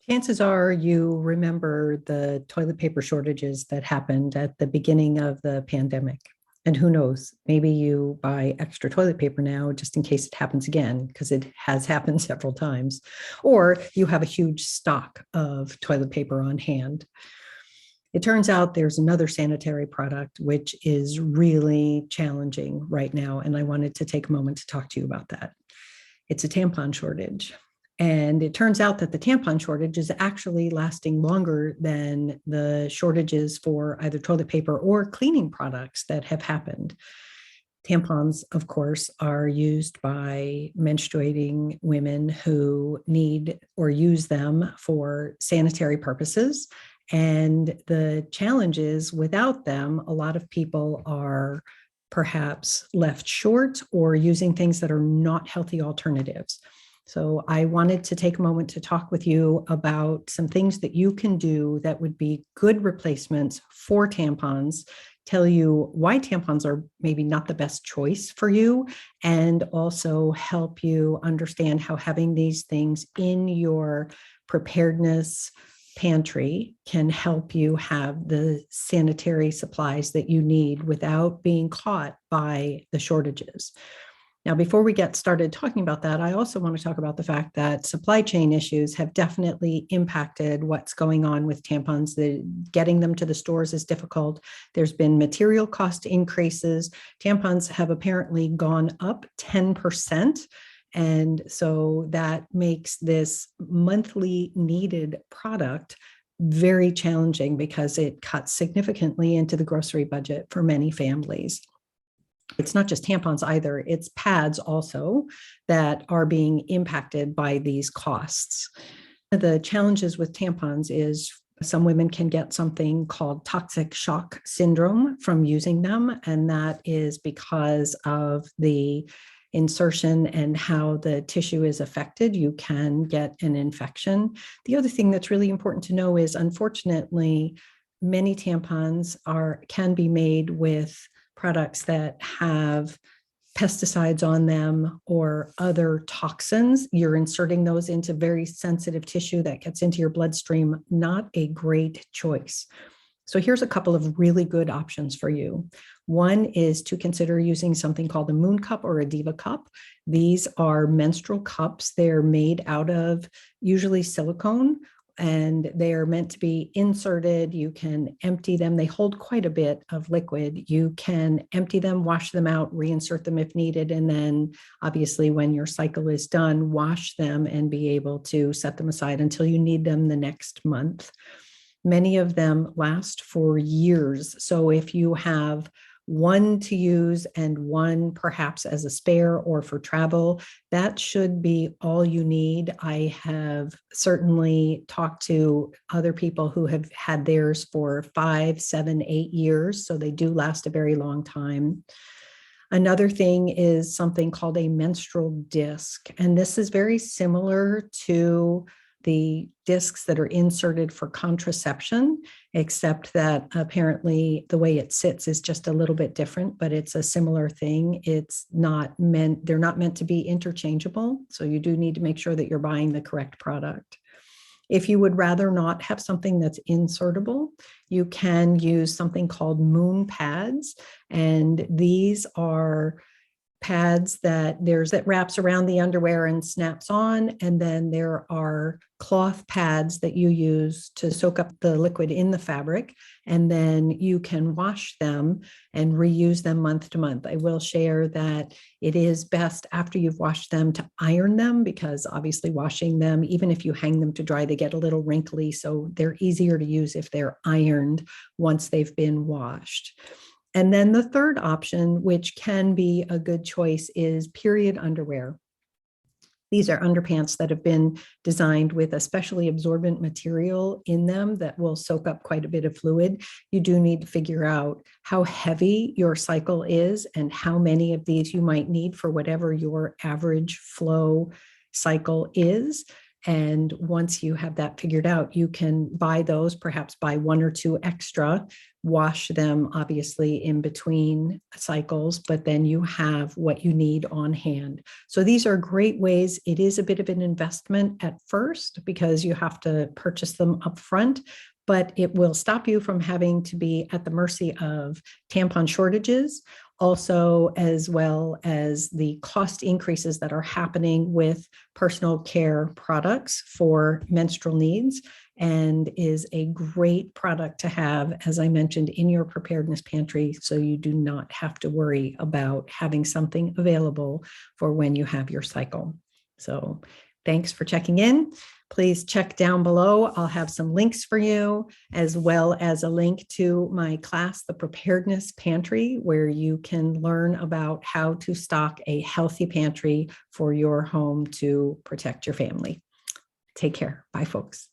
Chances are you remember the toilet paper shortages that happened at the beginning of the pandemic. And who knows, maybe you buy extra toilet paper now just in case it happens again, because it has happened several times. Or you have a huge stock of toilet paper on hand. It turns out there's another sanitary product which is really challenging right now. And I wanted to take a moment to talk to you about that. It's a tampon shortage. And it turns out that the tampon shortage is actually lasting longer than the shortages for either toilet paper or cleaning products that have happened. Tampons, of course, are used by menstruating women who need or use them for sanitary purposes. And the challenge is without them, a lot of people are perhaps left short or using things that are not healthy alternatives. So I wanted to take a moment to talk with you about some things that you can do that would be good replacements for tampons, tell you why tampons are maybe not the best choice for you, and also help you understand how having these things in your preparedness pantry can help you have the sanitary supplies that you need without being caught by the shortages. Now, before we get started talking about that, I also want to talk about the fact that supply chain issues have definitely impacted what's going on with tampons. Getting them to the stores is difficult. There's been material cost increases. Tampons have apparently gone up 10%. And so that makes this monthly needed product very challenging because it cuts significantly into the grocery budget for many families. It's not just tampons either, it's pads also that are being impacted by these costs. The challenges with tampons is some women can get something called toxic shock syndrome from using them, and that is because of the insertion and how the tissue is affected. You can get an infection. The other thing that's really important to know is, unfortunately, many tampons can be made with products that have pesticides on them or other toxins. You're inserting those into very sensitive tissue that gets into your bloodstream. Not a great choice. So here's a couple of really good options for you. One is to consider using something called a mooncup or a Diva cup. These are menstrual cups. They're made out of usually silicone, and they are meant to be inserted. You can empty them. They hold quite a bit of liquid. You can empty them, wash them out, reinsert them if needed, and then obviously when your cycle is done, wash them and be able to set them aside until you need them the next month. Many of them last for years. So if you have one to use and one perhaps as a spare or for travel, that should be all you need. I have certainly talked to other people who have had theirs for 5, 7, 8 years, so they do last a very long time. Another thing is something called a menstrual disc, and this is very similar to the discs that are inserted for contraception, except that apparently the way it sits is just a little bit different, but it's a similar thing. They're not meant to be interchangeable. So you do need to make sure that you're buying the correct product. If you would rather not have something that's insertable, you can use something called moon pads. And these are pads that wraps around the underwear and snaps on. And then there are cloth pads that you use to soak up the liquid in the fabric. And then you can wash them and reuse them month to month. I will share that it is best after you've washed them to iron them, because obviously washing them, even if you hang them to dry, they get a little wrinkly. So they're easier to use if they're ironed once they've been washed. And then the third option, which can be a good choice, is period underwear. These are underpants that have been designed with a specially absorbent material in them that will soak up quite a bit of fluid. You do need to figure out how heavy your cycle is and how many of these you might need for whatever your average flow cycle is. And once you have that figured out, you can buy those, perhaps buy one or two extra, wash them obviously in between cycles, but then you have what you need on hand. So these are great ways. It is a bit of an investment at first because you have to purchase them up front, but it will stop you from having to be at the mercy of tampon shortages, also as well as the cost increases that are happening with personal care products for menstrual needs, and is a great product to have, as I mentioned, in your preparedness pantry, so you do not have to worry about having something available for when you have your cycle. So thanks for checking in. Please check down below. I'll have some links for you, as well as a link to my class, The Preparedness Pantry, where you can learn about how to stock a healthy pantry for your home to protect your family. Take care. Bye, folks.